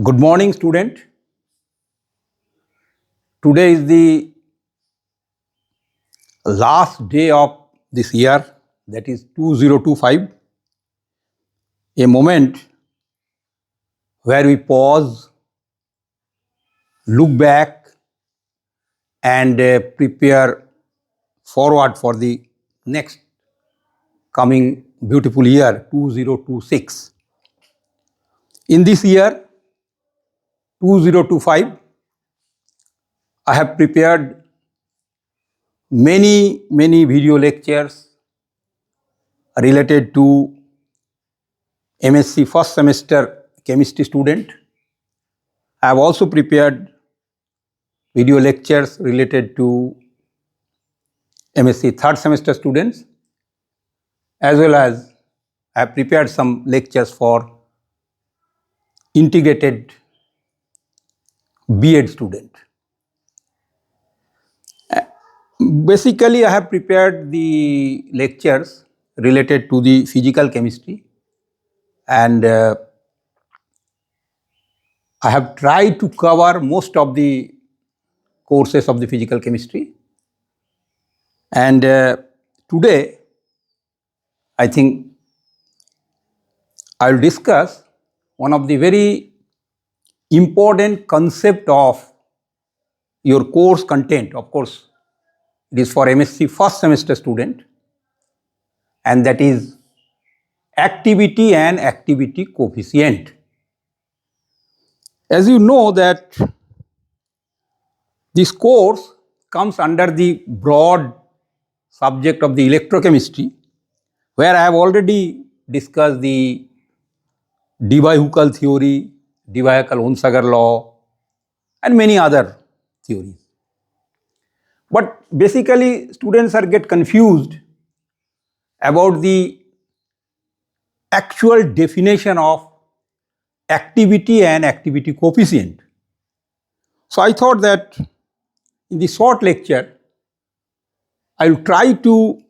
Good morning, student. Today is the last day of this year, that is 2025, a moment where we pause, look back, and prepare forward for the next coming beautiful year 2026. In this year 2025, I have prepared many video lectures related to M.Sc first semester chemistry student. I have also prepared video lectures related to M.Sc third semester students, as well as I have prepared some lectures for integrated B.Ed student. Basically, I have prepared the lectures related to the physical chemistry, and I have tried to cover most of the courses of the physical chemistry. And today, I think I will discuss one of the very important concept of your course content. Of course, it is for M.Sc first semester student, and that is activity and activity coefficient. As you know that this course comes under the broad subject of the electrochemistry, where I have already discussed the Debye-Hückel theory, Debye-Hückel-Onsager law, and many other theories. But basically, students are get confused about the actual definition of activity and activity coefficient. So I thought that in this short lecture, I will try to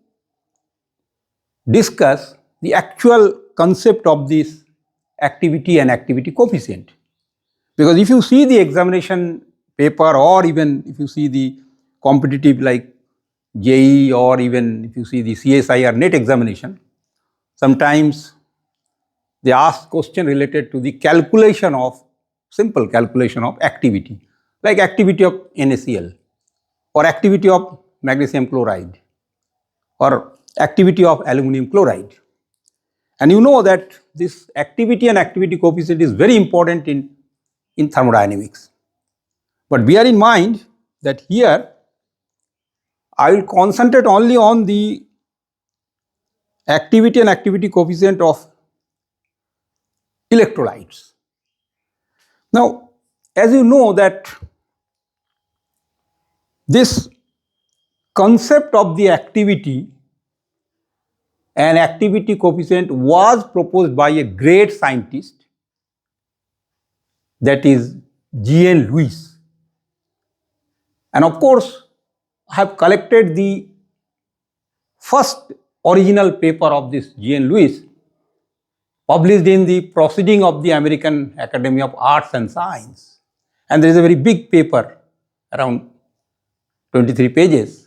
discuss the actual concept of this activity and activity coefficient. Because if you see the examination paper, or even if you see the competitive like JEE, or even if you see the CSI or NET examination, sometimes they ask question related to the calculation of, simple calculation of activity, like activity of NaCl, or activity of magnesium chloride, or activity of aluminum chloride. And you know that this activity and activity coefficient is very important in thermodynamics. But bear in mind that here I will concentrate only on the activity and activity coefficient of electrolytes. Now, as you know that this concept of the activity and activity coefficient was proposed by a great scientist, that is G.N. Lewis. And of course, I have collected the first original paper of this G.N. Lewis, published in the Proceeding of the American Academy of Arts and Science. And there is a very big paper, around 23 pages.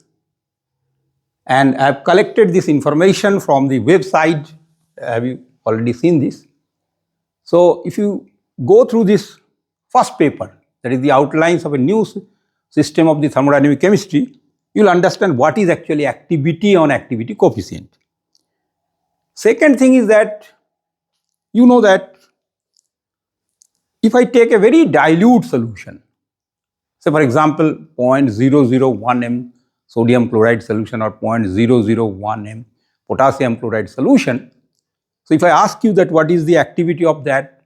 And I have collected this information from the website. Have you already seen this? So if you go through this first paper, that is the outlines of a new system of the thermodynamic chemistry, you will understand what is actually activity on activity coefficient. Second thing is that you know that if I take a very dilute solution, say for example 0.001 m sodium chloride solution or 0.001 m potassium chloride solution, so if I ask you that what is the activity of that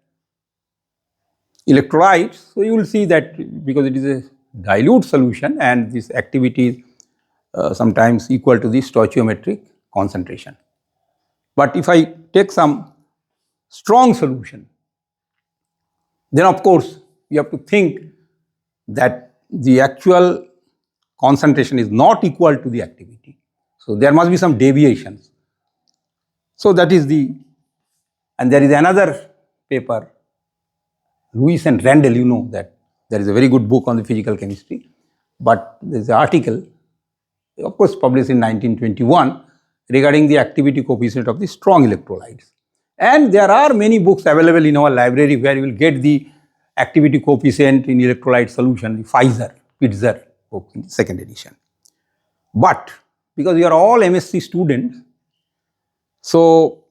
electrolyte, so you will see that because it is a dilute solution and this activity is sometimes equal to the stoichiometric concentration. But if I take some strong solution, then of course you have to think that the actual concentration is not equal to the activity. So there must be some deviations. So that is the, and there is another paper Lewis and Randall, you know that there is a very good book on the physical chemistry, but there is an article, of course published in 1921, regarding the activity coefficient of the strong electrolytes. And there are many books available in our library where you will get the activity coefficient in electrolyte solution, the Pitzer book in the second edition. But because you are all M.Sc students, so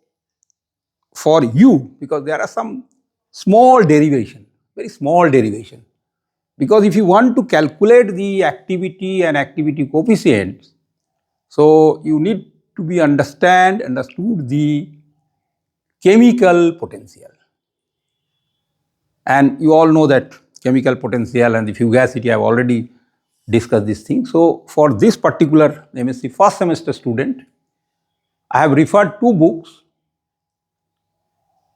for you, because there are some small derivation, very small derivation, because if you want to calculate the activity and activity coefficients, so you need to be understood the chemical potential. And you all know that chemical potential and the fugacity, I have already discussed this thing. So for this particular M.Sc first semester student, I have referred two books,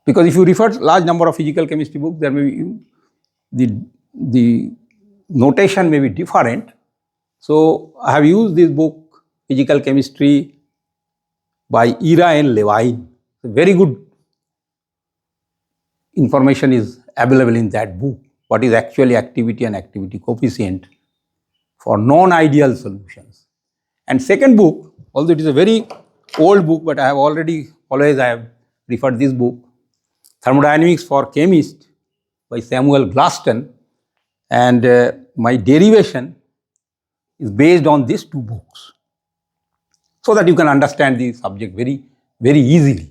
because if you refer large number of physical chemistry books, there may be the notation may be different. So I have used this book, Physical Chemistry by Ira and Levine. Very good information is available in that book. What is actually activity and activity coefficient for non-ideal solutions. And second book, although it is a very old book, but I have already always I have referred this book, Thermodynamics for Chemists by Samuel Glaston, and my derivation is based on these two books, so that you can understand the subject very, very easily.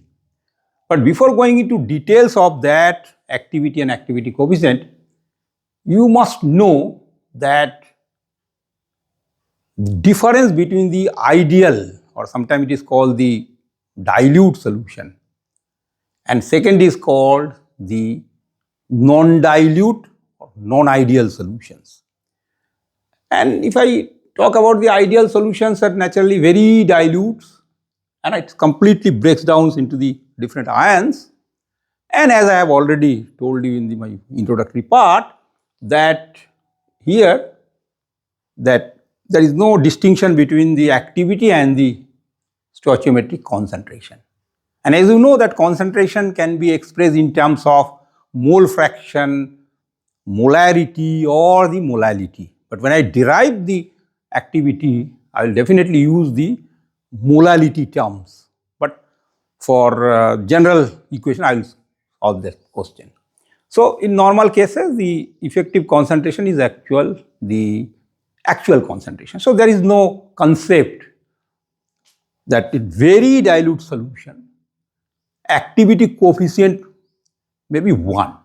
But before going into details of that activity and activity coefficient, you must know that the difference between the ideal, or sometimes it is called the dilute solution, and second is called the non-dilute or non-ideal solutions. And if I talk about the ideal solutions, are naturally very dilute, and it completely breaks down into the different ions. And as I have already told you in my introductory part, that here that there is no distinction between the activity and the stoichiometric concentration. And as you know, that concentration can be expressed in terms of mole fraction, molarity, or the molality. But when I derive the activity, I will definitely use the molality terms. But for general equation, I will solve that question. So in normal cases, the effective concentration is the actual concentration. So there is no concept that in very dilute solution, activity coefficient may be 1.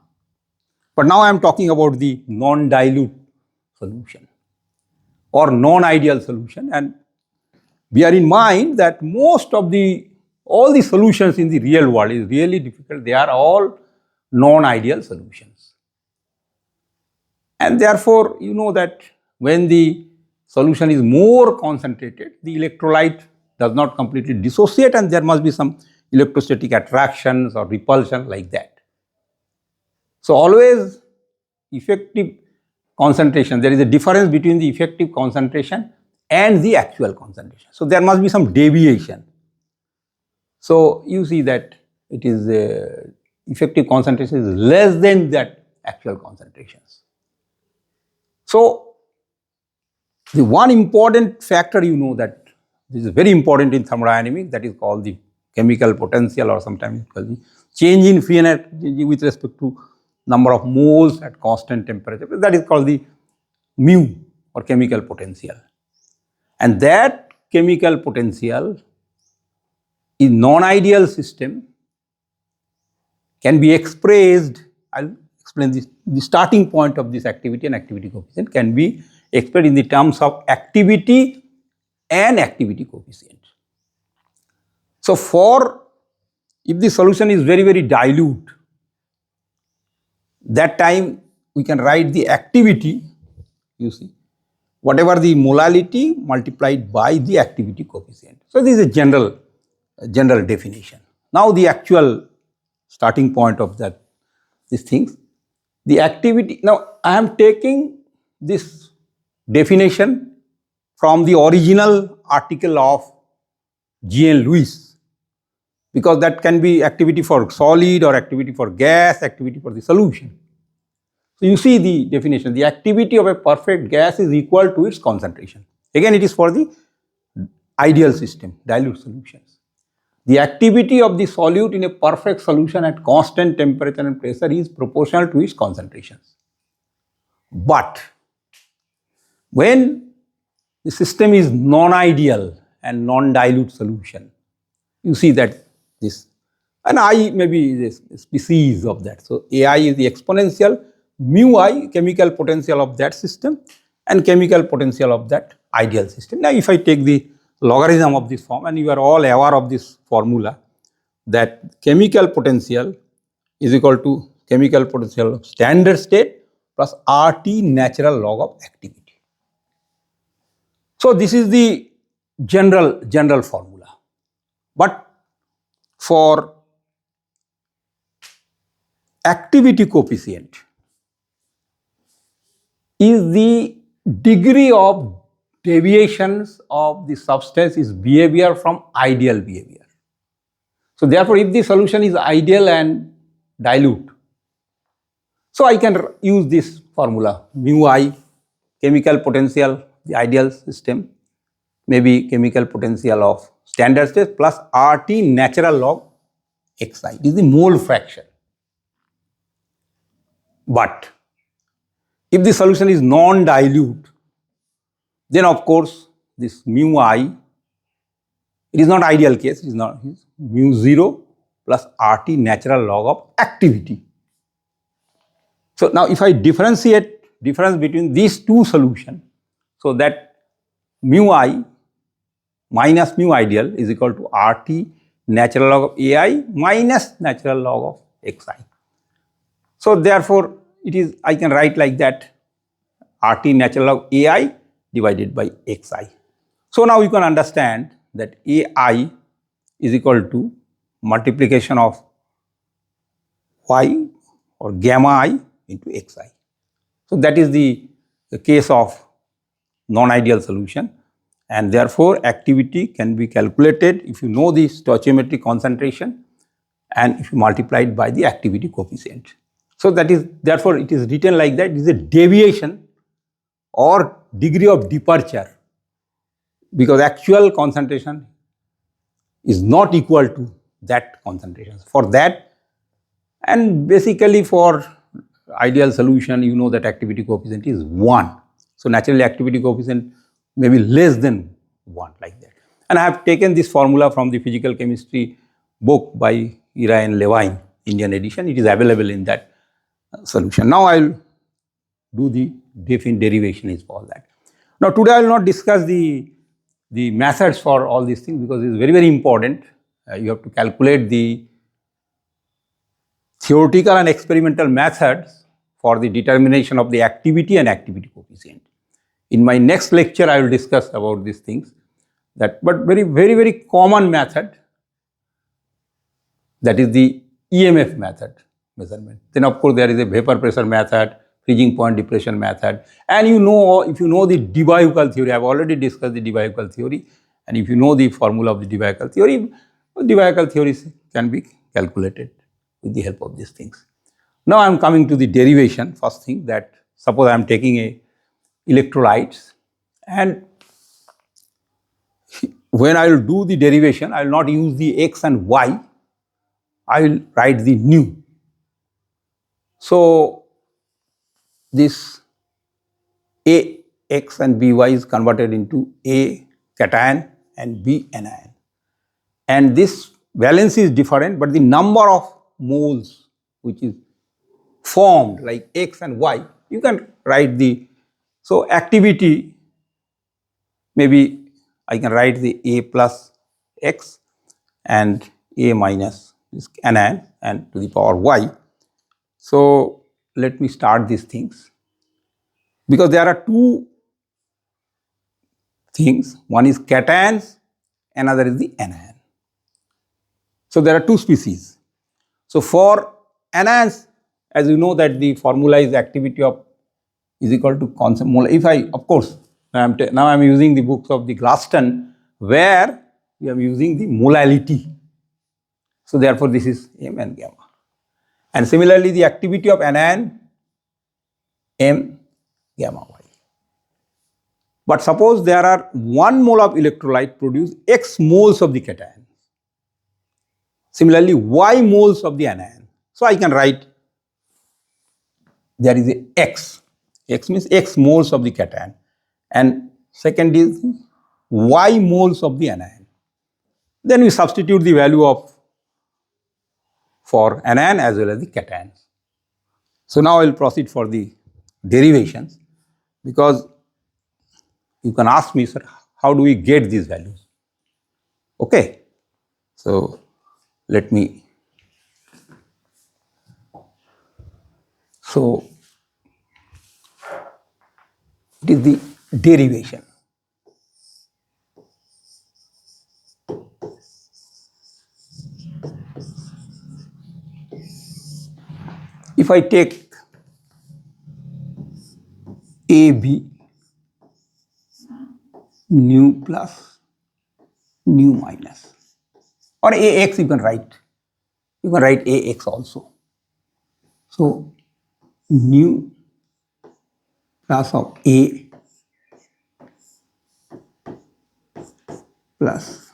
But now I am talking about the non-dilute solution or non-ideal solution, and bear in mind that most of all the solutions in the real world is really difficult. They are all non-ideal solutions. And therefore, you know that when the solution is more concentrated, the electrolyte does not completely dissociate, and there must be some electrostatic attractions or repulsion like that. So always effective concentration, there is a difference between the effective concentration and the actual concentration. So there must be some deviation. So you see that it is effective concentration is less than that actual concentrations. So the one important factor, you know, that this is very important in thermodynamics, that is called the chemical potential, or sometimes called the change in free energy with respect to number of moles at constant temperature. That is called the mu, or chemical potential. And that chemical potential in non-ideal system can be expressed, I will explain this, the starting point of this activity and activity coefficient can be expressed in the terms of activity and activity coefficient. So if the solution is very, very dilute, that time we can write the activity, you see, whatever the molality multiplied by the activity coefficient. So this is a general definition. Now the actual starting point of these things, the activity. Now I am taking this definition from the original article of G.N. Lewis, because that can be activity for solid or activity for gas, activity for the solution. So you see the definition, the activity of a perfect gas is equal to its concentration. Again, it is for the ideal system, dilute solutions. The activity of the solute in a perfect solution at constant temperature and pressure is proportional to its concentrations. But when the system is non-ideal and non-dilute solution, you see that this, and I maybe is a species of that. So AI is the exponential, mu I chemical potential of that system and chemical potential of that ideal system. Now if I take the logarithm of this form, and you are all aware of this formula, that chemical potential is equal to chemical potential of standard state plus RT natural log of activity. So this is the general formula. But for activity coefficient is the degree of deviations of the substance is behavior from ideal behavior. So therefore, if the solution is ideal and dilute, so I can use this formula mu I chemical potential, the ideal system, maybe chemical potential of standard state plus RT natural log Xi. This is the mole fraction. But if the solution is non-dilute, then of course this mu I, it is not ideal case, it is not, it is mu 0 plus RT natural log of activity. So now if I differentiate difference between these two solutions, so that mu I minus mu ideal is equal to RT natural log of AI minus natural log of Xi. So therefore it is, I can write like that, RT natural log AI divided by Xi. So now you can understand that AI is equal to multiplication of Y or gamma I into Xi. So that is the case of non-ideal solution, and therefore activity can be calculated if you know the stoichiometric concentration and if you multiply it by the activity coefficient. So that is, therefore it is written like that, it is a deviation or degree of departure, because actual concentration is not equal to that concentration. For that, and basically for ideal solution, you know that activity coefficient is 1. So naturally activity coefficient may be less than 1, like that. And I have taken this formula from the physical chemistry book by Ira and Levine, Indian edition. It is available in that solution. Now I will do the derivation is for that. Now today I will not discuss the methods for all these things, because it is very important. You have to calculate the theoretical and experimental methods for the determination of the activity and activity coefficient. In my next lecture I will discuss about these things, that but very common method, that is the EMF method measurement. Then of course there is a vapor pressure method, freezing point depression method, and you know, if you know the Debye-Hückel theory, I have already discussed the Debye-Hückel theory, and if you know the formula of the Debye-Hückel theory can be calculated with the help of these things. Now I am coming to the derivation. First thing, that suppose I am taking a electrolytes, and when I will do the derivation, I will not use the x and y, I will write the nu. So this A x and by is converted into A cation and B anion, and this valence is different, but the number of moles which is formed like x and y, you can write the, so activity, maybe I can write the A plus x and A minus this anion and to the power y. So let me start these things, because there are two things, one is cations, another is the anion. So there are two species. So for anions, as you know that the formula is activity of is equal to constant mole. If I, of course, now I am using the books of the Glaston, where we are using the molality. So therefore this is M and gamma. And similarly the activity of anion m gamma y. But suppose there are 1 mole of electrolyte produce x moles of the cation. Similarly, y moles of the anion. So I can write there is a x. X means x moles of the cation, and second is y moles of the anion. Then we substitute the value of for anion as well as the cation. So now I will proceed for the derivations, because you can ask me, sir, how do we get these values? Okay. So let me. So it is the derivation. If I take AB nu plus nu minus, or AX you can write AX also. So nu plus of A plus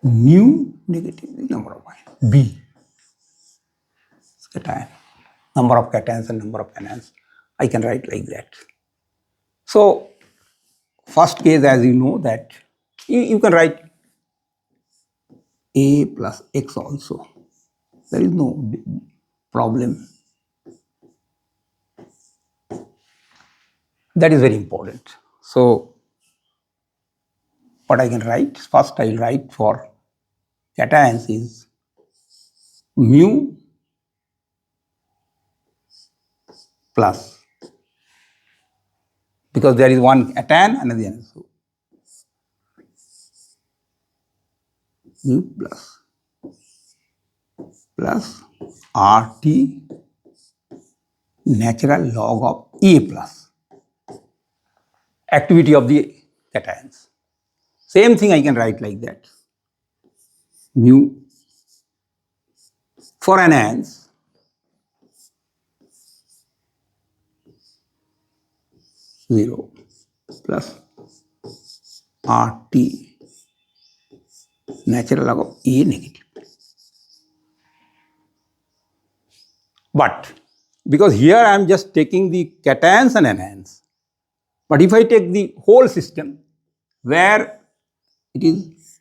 nu negative the number of ions, B cation, number of cations and number of anions. I can write like that. So first case, as you know, that you can write A plus X also. There is no problem. That is very important. So what I can write, first I will write for cations is mu plus, because there is one cation and the other. So mu plus RT natural log of A plus activity of the cations. Same thing I can write like that. Mu for anions zero plus RT natural log of A negative. But because here I am just taking the cations and anions, but if I take the whole system where it is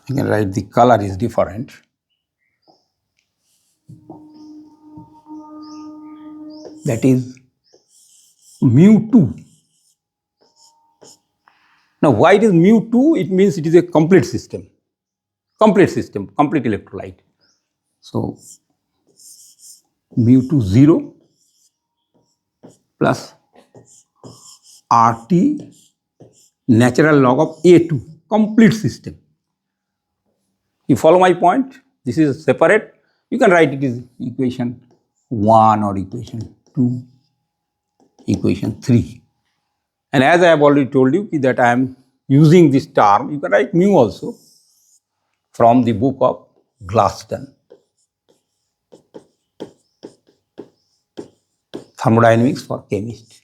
I can write the color is different. That is mu2. Now, why it is mu2? It means it is a complete system, complete electrolyte. So, mu2 0 plus RT natural log of A2, complete system. You follow my point? This is separate. You can write it as equation 1 or equation 2, equation 3. And as I have already told you that I am using this term, you can write mu also from the book of Glaston, Thermodynamics for Chemist.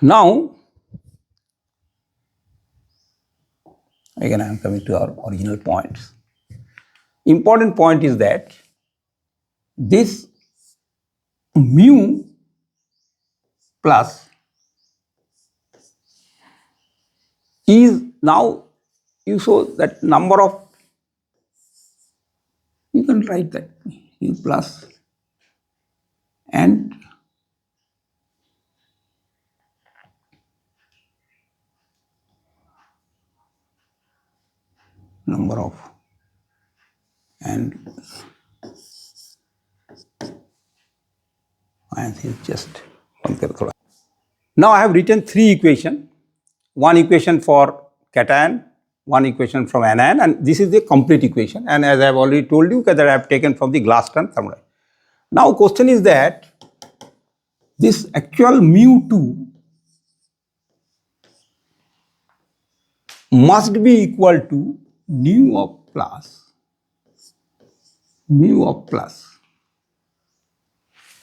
Now, again I am coming to our original points. Important point is that this mu plus is now, you show that number of, you can write that mu plus and number of and is just now I have written 3 equations, one equation for cation, one equation from anion, and this is the complete equation, and as I have already told you that I have taken from the Glaston thermodynamics. Now question is that this actual mu2 must be equal to mu of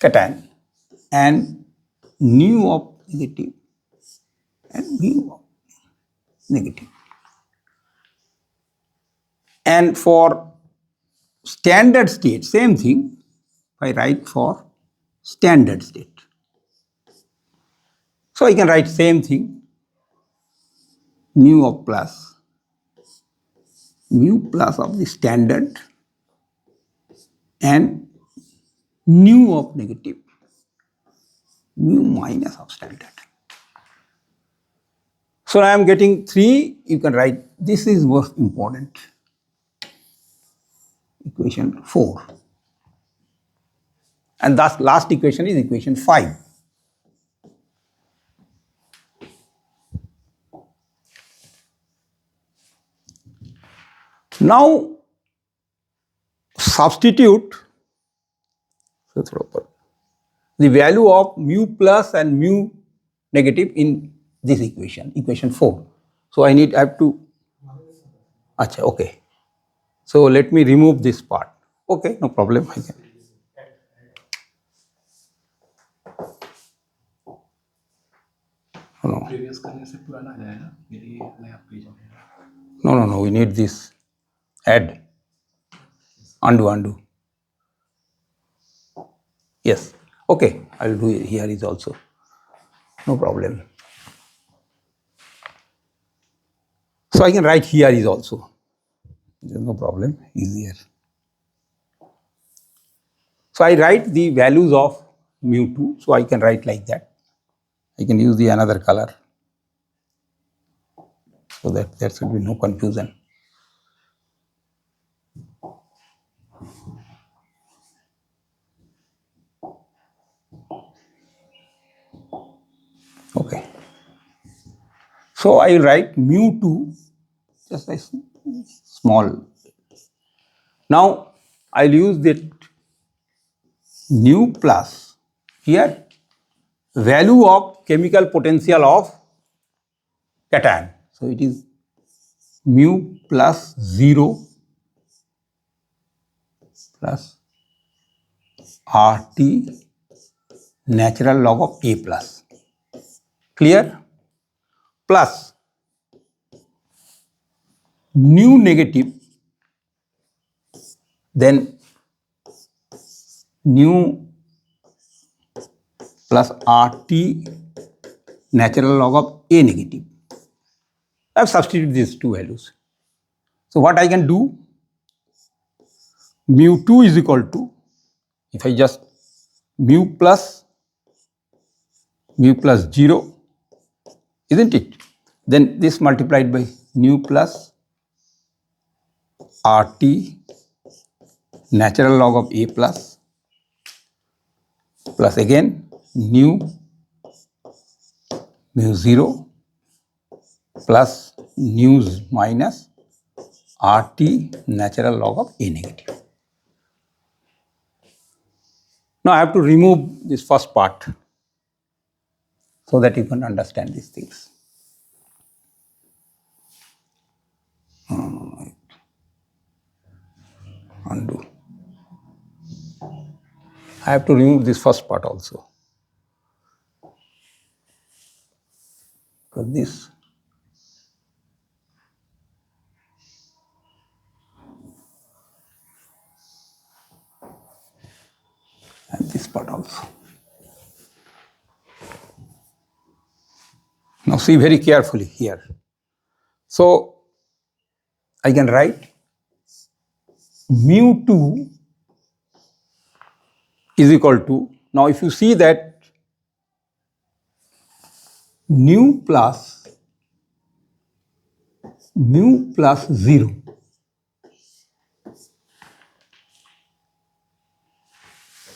cation and nu of negative and mu of negative. And for standard state, same thing, I write for standard state. So I can write same thing, mu of mu plus of the standard and nu of negative, mu minus of standard. So I am getting 3, you can write, this is most important, equation 4. And thus last equation is equation 5. Now substitute the value of mu plus and mu negative in this equation, equation 4. So I have to, okay. So let me remove this part. Okay, no problem, I can. No. No, we need this. Add. Undo. Yes. Okay, I will do it. Here is also. No problem. So I can write here is also. There is no problem. Easier. So I write the values of mu2. So I can write like that. I can use the another color. So that there should be no confusion. Okay. So I will write mu2, just a small. Now I will use that nu plus here value of chemical potential of cation. So it is mu plus 0 plus RT natural log of A plus. Clear? Plus nu negative, then nu plus RT natural log of A negative. I have substituted these two values. So what I can do, mu2 is equal to, if I just mu plus 0, isn't it? Then this multiplied by nu plus RT natural log of A plus again mu 0 plus nu minus RT natural log of A negative. Now I have to remove this first part so that you can understand these things. Undo. I have to remove this first part also. Because this and this part also. Now see very carefully here. So I can write mu2 is equal to, now if you see that nu plus 0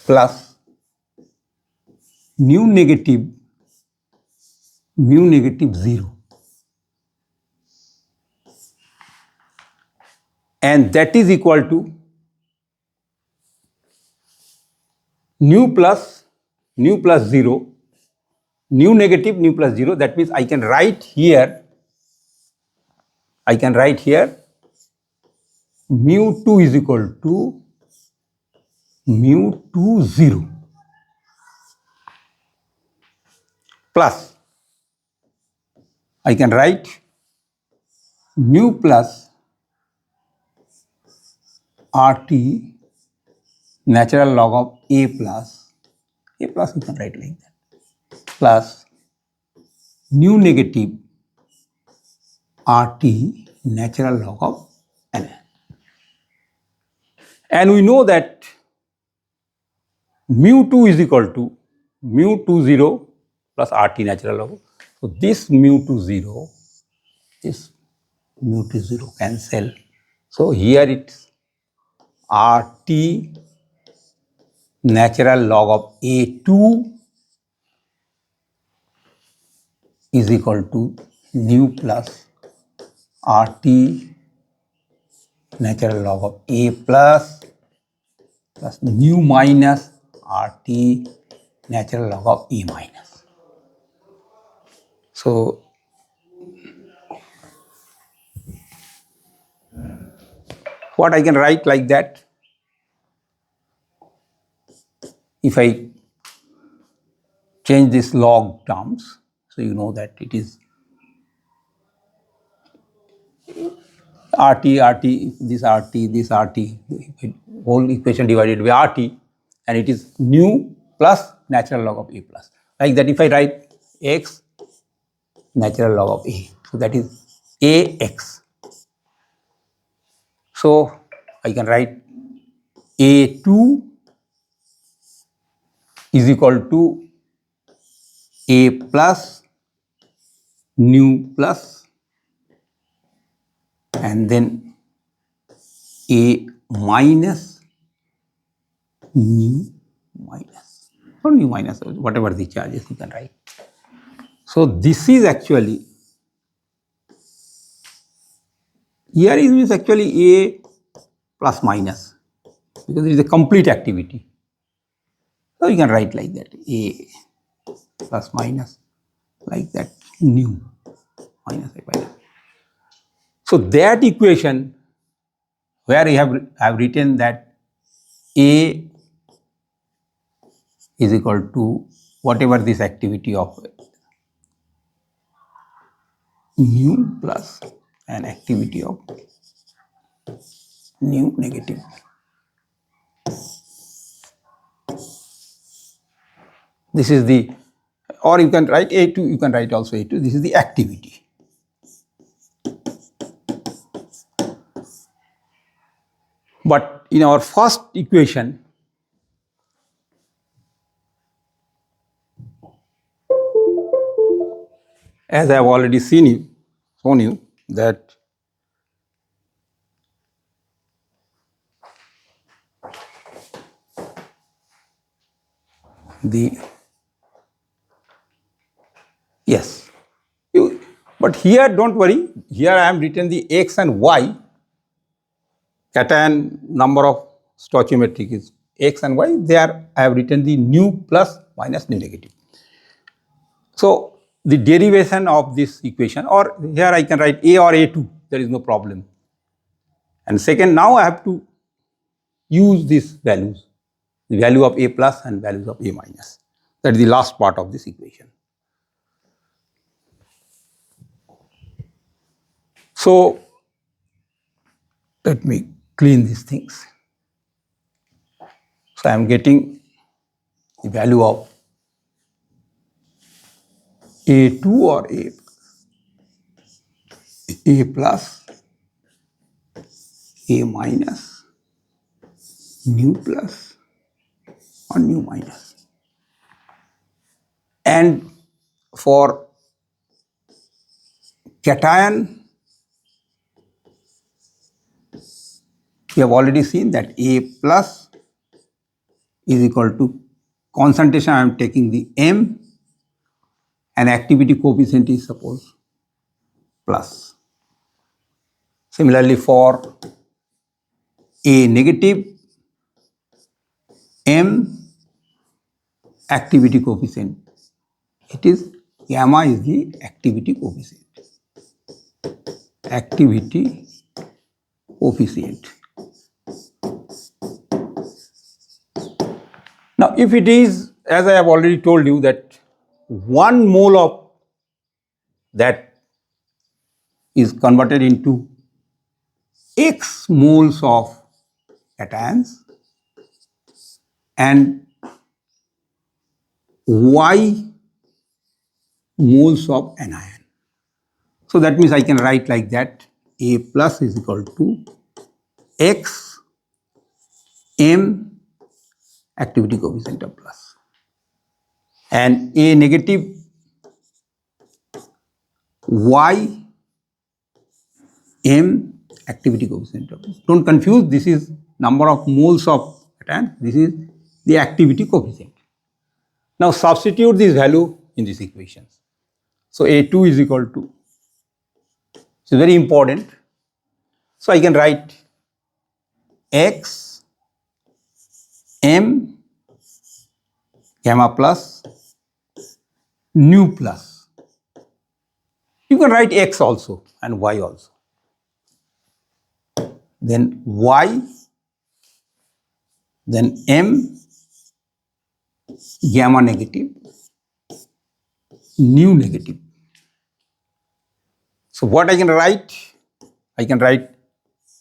plus mu negative 0, and that is equal to nu plus 0 nu negative, nu plus 0. That means I can write here mu2 is equal to mu2 0 plus I can write nu plus RT natural log of A plus you can write like that plus nu negative RT natural log of N. And we know that mu2 is equal to mu2 0 plus RT natural log. So this mu2 0, this mu2 0 cancel. So here it's RT natural log of A2 is equal to nu plus RT natural log of A plus nu minus RT natural log of A minus. So what I can write like that, if I change this log terms, so you know that it is RT, this RT, whole equation divided by RT, and it is nu plus natural log of A plus. Like that, if I write x natural log of A, so that is AX. So I can write A2 is equal to A plus nu plus and then A minus nu minus or nu minus, whatever the charges you can write. So this is actually, here it is actually A plus minus because it is a complete activity. So you can write like that, A plus minus like that, nu minus A by that. So that equation where I have written that A is equal to whatever this activity of nu plus an activity of nu negative. This is the, or you can write A2, you can write also A2, this is the activity. But in our first equation, as I have already shown you that the, yes, but here don't worry, here I am written the x and y, cation number of stoichiometric is x and y, there I have written the nu plus minus nu negative. So the derivation of this equation, or here I can write A or A2, there is no problem. And second, now I have to use these values, the value of A plus and values of A minus. That is the last part of this equation. So let me clean these things. So I am getting the value of A2 or A plus, A minus, nu plus or nu minus. And for cation, we have already seen that A plus is equal to concentration, I am taking the M, and activity coefficient is suppose plus. Similarly, for A negative, M, activity coefficient It is gamma is the activity coefficient. Activity coefficient. Now, if it is, as I have already told you, that 1 mole of that is converted into X moles of cations and Y moles of anion. So that means I can write like that: A plus is equal to X M activity coefficient of plus, and A negative Y M activity coefficient of plus. Don't confuse, this is number of moles of cation, this is the activity coefficient. Now substitute this value in these equations. So A2 is equal to, it's very important. So I can write X M gamma plus nu plus. You can write X also and Y also. Then Y, then M gamma negative, nu negative. So what I can write? I can write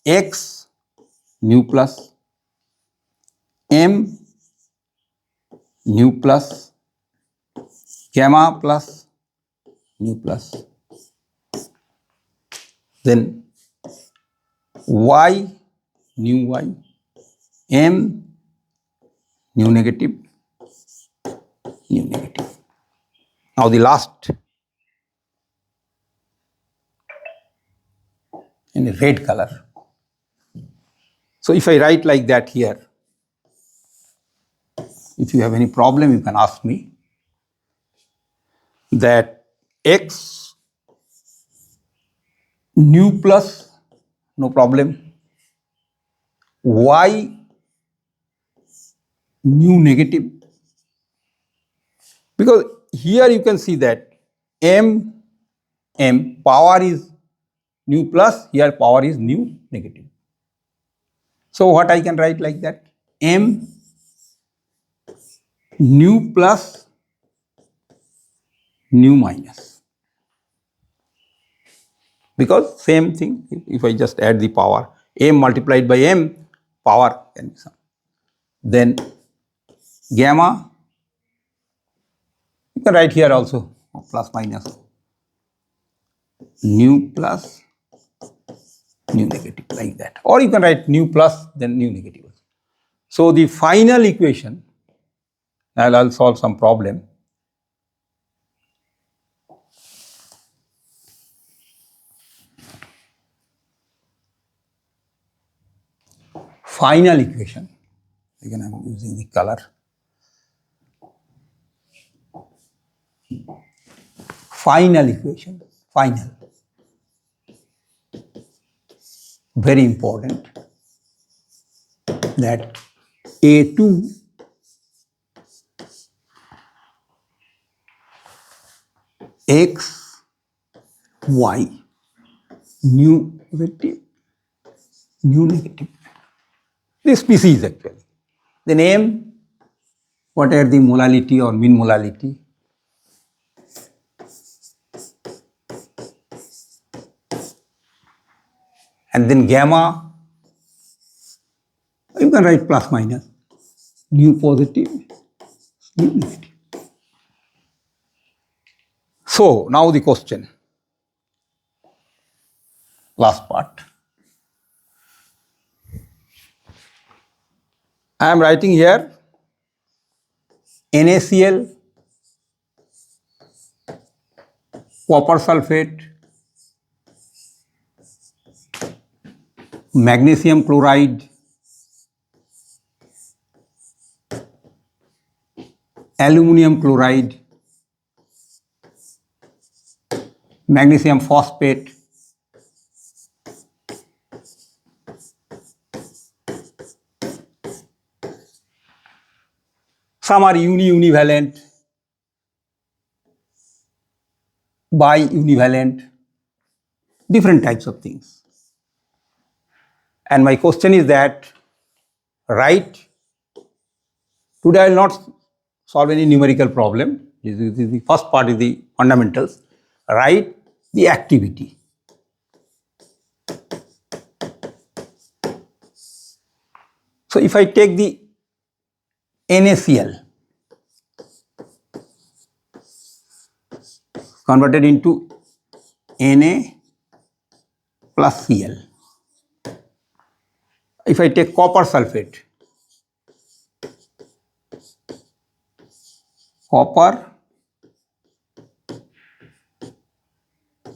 X nu plus, M nu plus, gamma plus, nu plus. Then Y nu Y, M nu negative, nu negative. Now the last in a red color. So if I write like that here, if you have any problem, you can ask me, that X nu plus, no problem, Y nu negative, because here you can see that M power is nu plus, here power is nu negative. So what I can write like that? M nu plus nu minus, because same thing, if I just add the power, M multiplied by M, power can be sum. Then gamma, you can write here also plus minus, nu plus nu negative, like that, or you can write nu plus then nu negative. So the final equation, and I'll solve some problem. Final equation, again I'm using the color. Final equation, final, very important, that A2 X Y nu negative, nu negative, this species actually. The name, what are the molality or mean molality? And then gamma, you can write plus minus, nu positive, nu negative. So now the question, last part. I am writing here NaCl, copper sulfate, magnesium chloride, aluminum chloride, magnesium phosphate, some are univalent, bi-univalent, different types of things. And my question is that, write, today I will not solve any numerical problem. This is the first part is the fundamentals. Write the activity. So if I take the NaCl converted into Na plus Cl. If I take copper sulfate, copper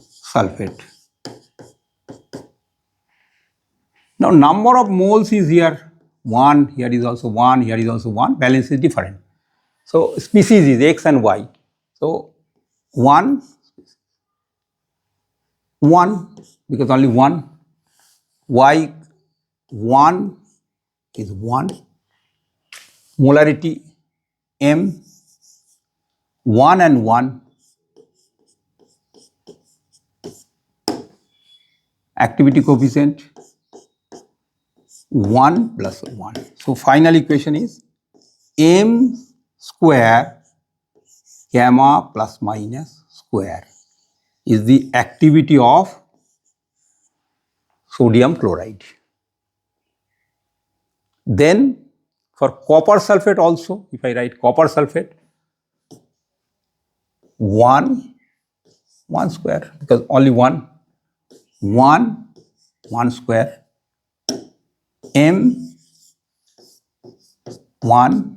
sulfate. Now number of moles is here 1, here is also 1, here is also 1, balance is different. So species is X and Y. So 1, 1 because only 1, Y 1 is 1, molarity M 1 and 1, activity coefficient 1 plus 1. So final equation is M square gamma plus minus square is the activity of sodium chloride. Then for copper sulfate also, if I write copper sulfate, 1 square because only 1 square M 1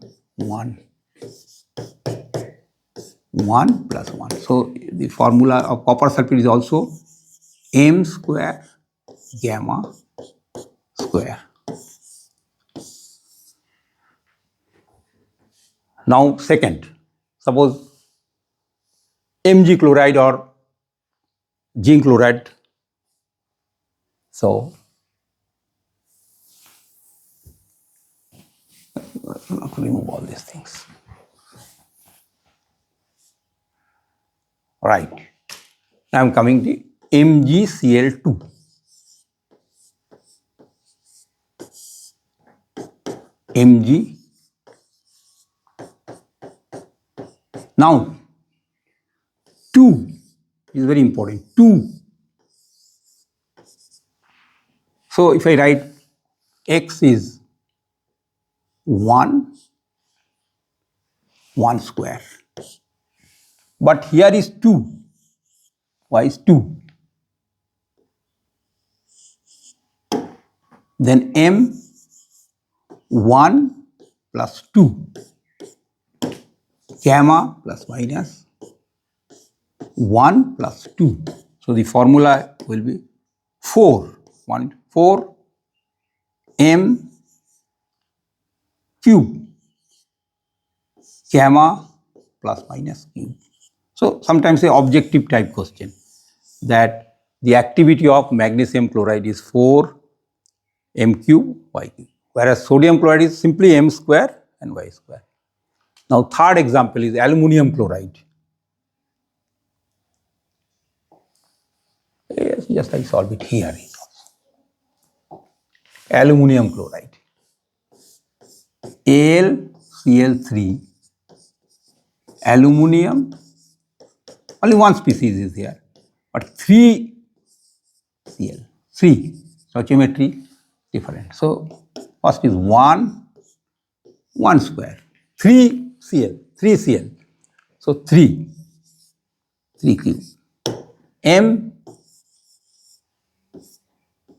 plus 1. So the formula of copper sulfate is also M square gamma square. Now second, suppose Mg chloride or zinc chloride. So remove all these things. Right. Now I am coming to MgCl2. Mg. Now 2 is very important. 2. So if I write X is 1 square. But here is 2. Y is 2. Then M 1 plus 2. Gamma plus minus 1 plus 2. So the formula will be 4. 4 M cube gamma plus minus cube. So sometimes a objective type question that the activity of magnesium chloride is 4 M cube Y cube, whereas sodium chloride is simply M square and Y square. Now third example is aluminum chloride. Yes, just I solve it here. Aluminum chloride. AlCl3, aluminum, only one species is here, but 3 Cl, 3, stoichiometry different. So first is 1 square, 3 Cl, so 3 cube, M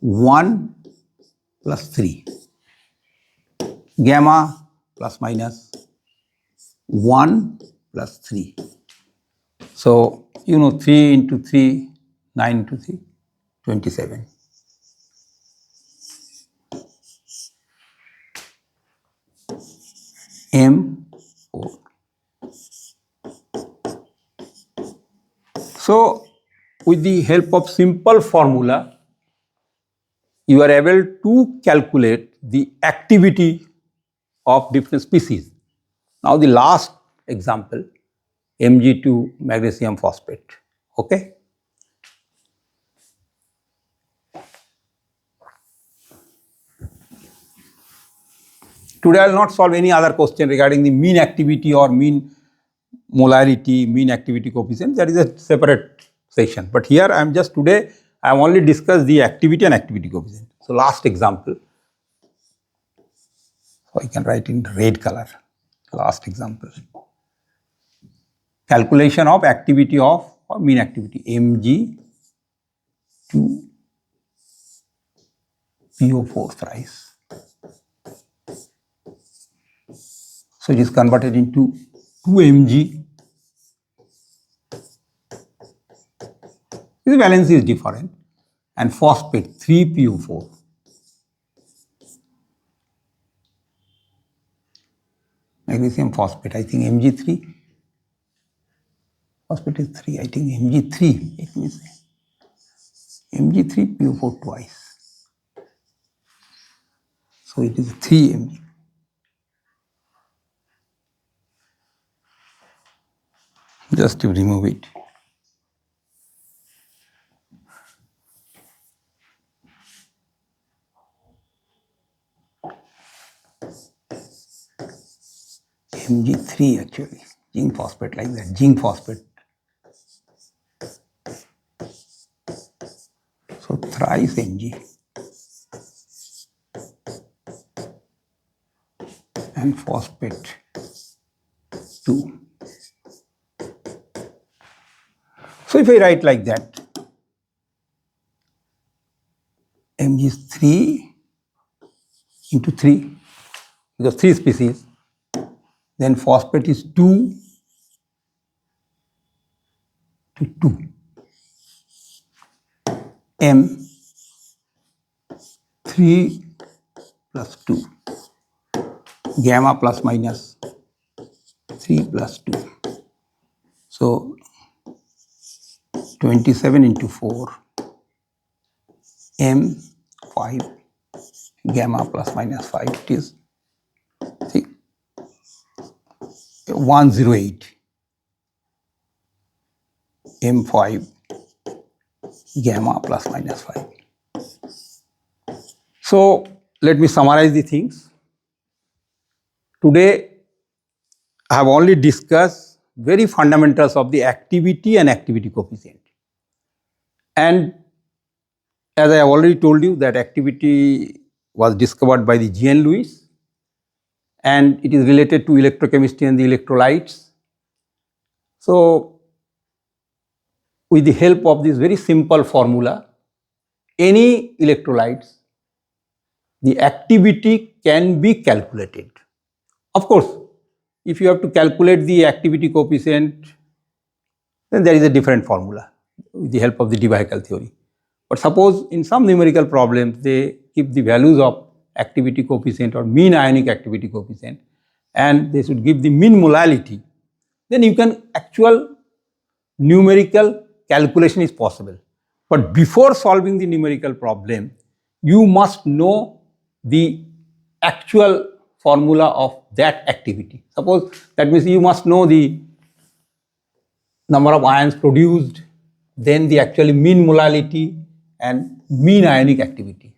1 plus 3, gamma plus minus 1 plus 3. So, 3 into 3, 9 into 3, 27. M4. So, with the help of simple formula, you are able to calculate the activity of different species. Now, the last example, Mg2 magnesium phosphate Okay. Today I will not solve any other question regarding the mean activity or mean molarity, mean activity coefficient. That is a separate session. But here I am just today I have only discussed the activity and activity coefficient. So last example. So I can write in red color. Last example. Calculation of activity of or mean activity Mg to PO4 thrice. So it is converted into 2 Mg. The valence is different, and phosphate 3 PO4. Magnesium phosphate, I think Mg3. Phosphate is 3, I think Mg3. Let me say Mg3 PO4 twice. So it is 3 Mg. Just to remove it. Mg3 actually, zinc phosphate like that, zinc phosphate. So thrice Mg and phosphate 2. So if I write like that, Mg is 3 into 3, because 3 species, then phosphate is 2 to 2. M 3 plus 2, gamma plus minus 3 plus 2. So 27 into 4, M 5, gamma plus minus 5, it is 108, M5, gamma plus minus 5. So let me summarize the things. Today I have only discussed very fundamentals of the activity and activity coefficient. And as I have already told you that activity was discovered by the G.N. Lewis and it is related to electrochemistry and the electrolytes. So with the help of this very simple formula, any electrolytes, the activity can be calculated. Of course, if you have to calculate the activity coefficient, then there is a different formula with the help of the Debye theory. But suppose in some numerical problems, they give the values of activity coefficient or mean ionic activity coefficient, and they should give the mean molality, then you can actual numerical calculation is possible. But before solving the numerical problem, you must know the actual formula of that activity. Suppose that means you must know the number of ions produced, then the actually mean molality and mean ionic activity.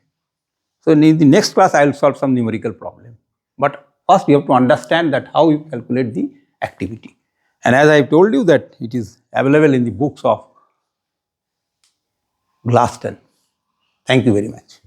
So in the next class I will solve some numerical problem. But first we have to understand that how you calculate the activity. And as I have told you that it is available in the books of Glaston. Thank you very much.